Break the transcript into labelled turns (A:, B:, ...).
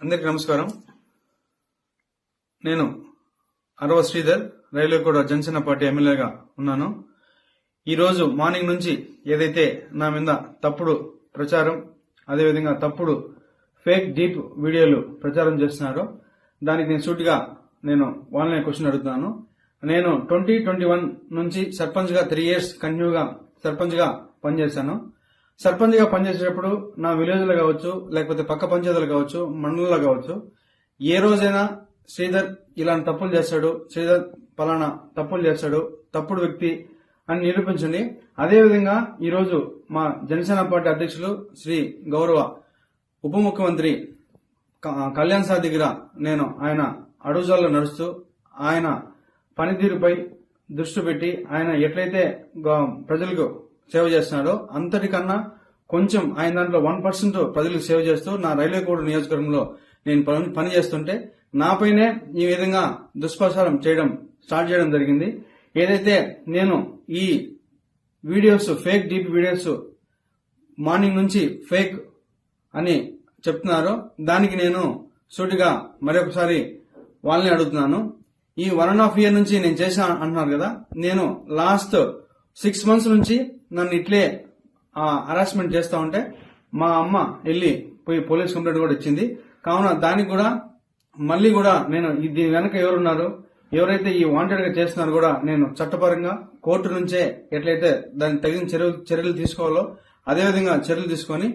A: అందరికి నమస్కారం. నేను అరవ శ్రీధర్, రైల్వే కూడా జనసేన పార్టీ ఎమ్మెల్యేగా ఉన్నాను. ఈ రోజు మార్నింగ్ నుంచి ఏదైతే నా మీద తప్పుడు ప్రచారం, అదేవిధంగా తప్పుడు ఫేక్ డీప్ వీడియోలు ప్రచారం చేస్తున్నారో దానికి నేను సూటిగా వాళ్ళని క్వశ్చన్ అడుగుతున్నాను. నేను 2021 నుంచి సర్పంచ్ గా 3 years కంటిన్యూగా సర్పంచ్ గా పనిచేశాను. సర్పంచ్ గా పనిచేసేటప్పుడు నా విలేజ్ లో కావచ్చు, లేకపోతే పక్క పంచాయతీలు కావచ్చు, మండలంలో కావచ్చు, ఏ రోజైనా శ్రీధర్ ఇలాంటి తప్పులు చేస్తాడు, శ్రీధర్ పలానా తప్పులు చేస్తాడు, తప్పుడు వ్యక్తి అని నిరూపించండి. అదేవిధంగా ఈరోజు మా జనసేన పార్టీ అధ్యక్షులు శ్రీ గౌరవ ఉప ముఖ్యమంత్రి కళ్యాణ్ సార్ దగ్గర ఆయన అడుగుజాల్లో నడుస్తూ ఆయన పనితీరుపై దృష్టి పెట్టి ఆయన ఎట్లయితే ప్రజలకు సేవ చేస్తున్నాడో అంతటికన్నా కొంచెం ఆయన దాంట్లో 1% ప్రజలకు సేవ చేస్తూ నా రైల్వే కోడ్ నియోజకవర్గంలో నేను పని చేస్తుంటే నాపైనే ఈ విధంగా దుష్ప్రచారం స్టార్ట్ చేయడం జరిగింది. ఏదైతే నేను ఈ videos fake deep videos morning నుంచి ఫేక్ అని చెప్తున్నారో దానికి నేను సూటిగా మరొకసారి వాళ్ళని అడుగుతున్నాను. ఈ 1.5 year నుంచి నేను చేసా అంటున్నారు కదా, నేను లాస్ట్ 6 months నుంచి నన్ను ఇట్లే హరాస్మెంట్ చేస్తా ఉంటే మా అమ్మ పోయి పోలీస్ కంప్లైంట్ కూడా ఇచ్చింది. కావున దానికి కూడా మళ్ళీ కూడా నేను దీని వెనక ఎవరున్నారు, ఎవరైతే ఈ వాంటెడ్ గా చేస్తున్నారో కూడా నేను చట్టపరంగా కోర్టు నుంచే ఎట్లయితే దానికి తగిన చర్యలు తీసుకోవాలో అదేవిధంగా చర్యలు తీసుకొని